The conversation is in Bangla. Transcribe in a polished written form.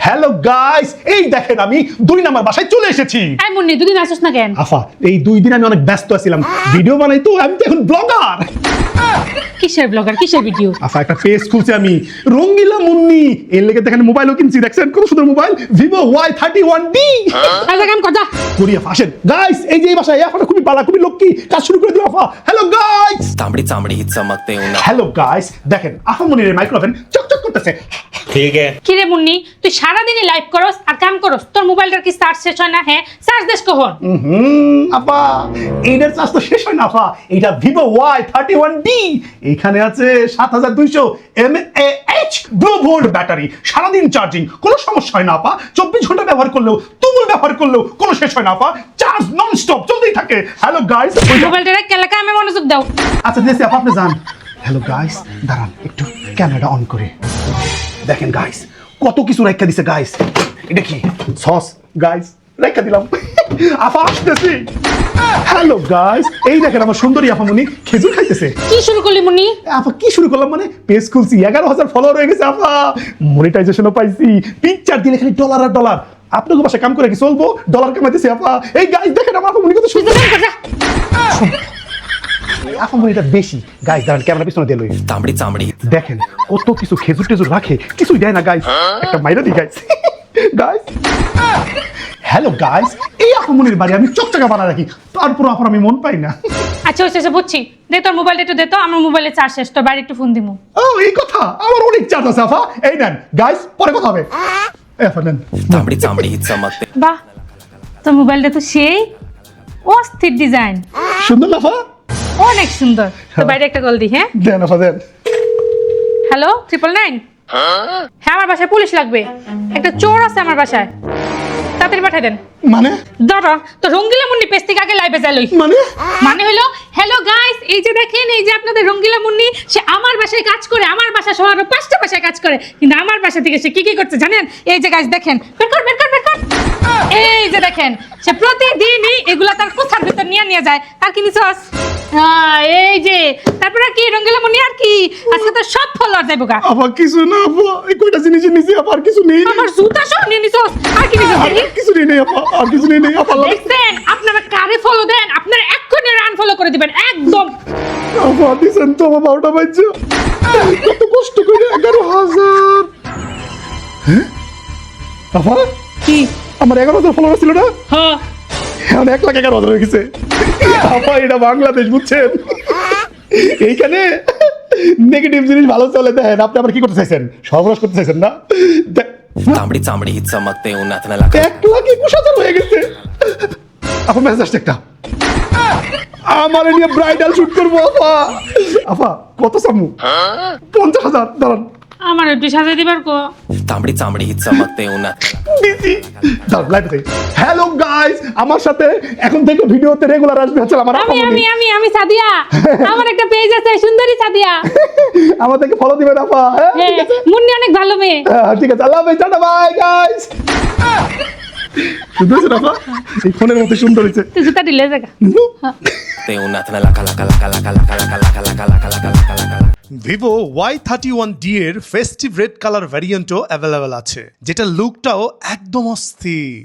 হ্যালো গাইস, এই দেখেন আমি 2 নাম্বার বাসায় চলে এসেছি। এই মুন্নি দুদিন আসছ না কেন? আফা, এই 2 দিন আমি অনেক ব্যস্ত ছিলাম, ভিডিও বানাই তো, আমি তো এখন ব্লগার। কিসের ব্লগার, কিসের ভিডিও? আফা, একটা পেজ খুলছি আমি, রঙ্গিলা মুন্নি। এর লেগে দেখেন মোবাইলও কিনছি, দেখছেন কত সুন্দর মোবাইল, Vivo Y31D। আচ্ছা কাম কথা করি আফা, আসেন গাইস, এই যে এই বাসায় আফাটা খুবই বালা, খুবই লক্ষ্মী, কাজ শুরু করে দিও আফা। হ্যালো গাইস, तांबड़ी चामड़ी चमकते हूँ ना। হ্যালো গাইস, দেখেন আফা মুনির মাইক্রোফোন চকচক করতেছে। ठीक है। কি রে মুন্নি, তুই সারাদিনই লাইভ করস আর কাম করস, তোর মোবাইলটার কি চার্জ শেষ হয় না? হ্যাঁ, চার্জ দেশ কখন? আপা, এইটার চার্জ তো শেষ হয় না আপা, এইটা Vivo Y31D, এইখানে আছে 7200 mAh ব্লু ভোল্ট ব্যাটারি, সারাদিন চার্জিং, কোনো সমস্যা হয় না আপা। 24 ঘন্টা ব্যবহার করলেও, তুমুল ব্যবহার করলেও কোনো শেষ হয় না আপা, চার্জ নন স্টপ চলতেই থাকে। হ্যালো গাইস, মোবাইলটারে কেলাকা আমি মনোযোগ দাও। আচ্ছা দিয়েছি আপা, আপনি যান। হ্যালো গাইস, দাঁড়ান একটু ক্যামেরাটা অন করে দেখেন গাইস, কত কিছু রাখা দিছে গাইস। এটা কি সস গাইস, রাখা দিলাম। আপা আসতেছি। হ্যালো গাইস, এই দেখেন আমার সুন্দরী আপামনি খেজুর খাইতেছে। কি শুরু করলি মুন্নি? আপা কি শুরু করলাম মানে, পেজ খুলছি, 11,000 ফলোয়ার হয়ে গেছে আপা, মনিটাইজেশনও পাইছি, পিকচার দিলে খালি ডলার আর ডলার। আপনাকে বাসায় কাম করে কি চলবো, ডলার কামাইতেছি আপা। এই গাইস দেখেন আমার আপামনি কত সুন্দর। আপামনিটা বেশি গাইস, দাঁড়ান ক্যামেরা পিছনে দিয়ে লই। तांबड़ी चामड़ी দেখেন কত কিছু খেজুর টেজুর রাখে, কিছুই দেয় না গাইস, একটা মাইরা দি গাইস। গাইস, হ্যালো গাইস, এই আপামনির বাড়ি আমি চকচকা বানা রাখি, তারপর আপনার আমি মন পাই না। আচ্ছা হচ্ছে বুঝছি, দে তোর মোবাইলটা একটু দে তো, আমার মোবাইলে চার্জ শেষ, তোর বাড়ি একটু ফোন দিমু। ও এই কথা, আমার অনেক চার্জ আছে আফা, এই নেন গাইস, পরে কথা হবে। এই আফা নেন। तांबड़ी चामड़ी चमकते বাহ, তোর মোবাইলটা তো সেই অস্থির ডিজাইন, সুন্দর না আফা? অনেক সুন্দর। তোর বাইরে একটা কল দি। হ্যাঁ, দেন আফা দেন। হ্যালো 999। হ্যাঁ, আমার বাসায় পুলিশ লাগবে, একটা চোর আছে আমার বাসায়, তাড়াতাড়ি পাঠিয়ে দেন। মানে দাঁড়া, তো রঙ্গিলা মুন্নি পেজ থেকে আগে লাইভে যাইলই। মানে মানে হলো, হ্যালো গাইস, এই যে দেখেন, এই যে আপনাদের রঙ্গিলা মুন্নি, সে আমার বাসায় কাজ করে, আমার বাসা সহ আরো 5টা বাসায় কাজ করে, কিন্তু আমার বাসা থেকে সে কি করছে জানেন? এই যে গাইস দেখেন, বের কর বের কর বের কর, এই যে দেখেন, সে প্রতিদিনই এগুলা তার কোথার ভিতর নিয়ে যায়। আর কি নিছস? এই যে, তারপরে কি রঙ্গিলা মুন্নি আর কি, আজকে তো সব ফলোয়ার যাইবো গা। আফা কিছু না আফা, এই কয়টা জিনিস নিছি আপা, আর কিছু নেই। আমার জুতা সহ নিয়ে নিছস, আর কি নিছস? আর কিছু নেই আপা, আর কিছু নেই আপা। দেখছেন, আপনারা কারে ফলো দেন, আপনারা এক্ষুনি আনফলো করে দিবেন একদম। আপা দিছেন তো আমার 12টা বাজছে, কত কষ্ট করে 11,000। হ্যাঁ আপা, কি? আমার 11,000 ফলোয়ার ছিল না, হ্যাঁ, এখন 1,11,000 হয়ে গেছে। আপা এটা বাংলাদেশ বুঝছেন, এইখানে নেগেটিভ জিনিস ভালো চলে। দেখেন আপনি আবার কি করতে চাইছেন, সর্বনাশ করতে চাইছেন না? तांबड़ी चामड़ी चमकते हूँ ना। इतना लगा 1,21,000 হয়ে গেছে। আপা মেসেজ আসছে একটা, আমার নিয়ে ব্রাইডাল শুট করবো আপা। আপা কত সামু? 50,000। দাঁড়ান আমার একটু সাজাই দিবার কো। तांबड़ी चामड़ी चमकते हूँ ना। দিদি, দাঁড়ান লাইভ দেই। হ্যালো গাইস, আমার সাথে এখন থেকে ভিডিওতে রেগুলার আসবে হচ্ছে আমার আপা আমি মুনি। আমি আমি আমি সাদিয়া, আমার একটা পেজ আছে সুন্দরী সাদিয়া। আমাদেরকে ফলো দিবেন আপা। হ্যাঁ হ্যাঁ, ঠিক আছে। মুন্নি অনেক ভালো মেয়ে। হ্যাঁ, ঠিক আছে, আল্লাহ হাফেজ, টাটা বাই গাইস। সুন্দর হয়েছে না আপা? এই ফোনের মধ্যে সুন্দর হয়েছে। তুই জুতা দিলে জায়গা। हूँ ना। इतना लगा लगा लगा लगा लगा लगा लगा लगा लगा लगा लगा लगा। ভিভো Y31D এর ফেস্টিভ রেড কালার ভ্যারিয়েন্টও অ্যাভেলেবেল আছে, যেটা লুকটাও একদম অস্থির।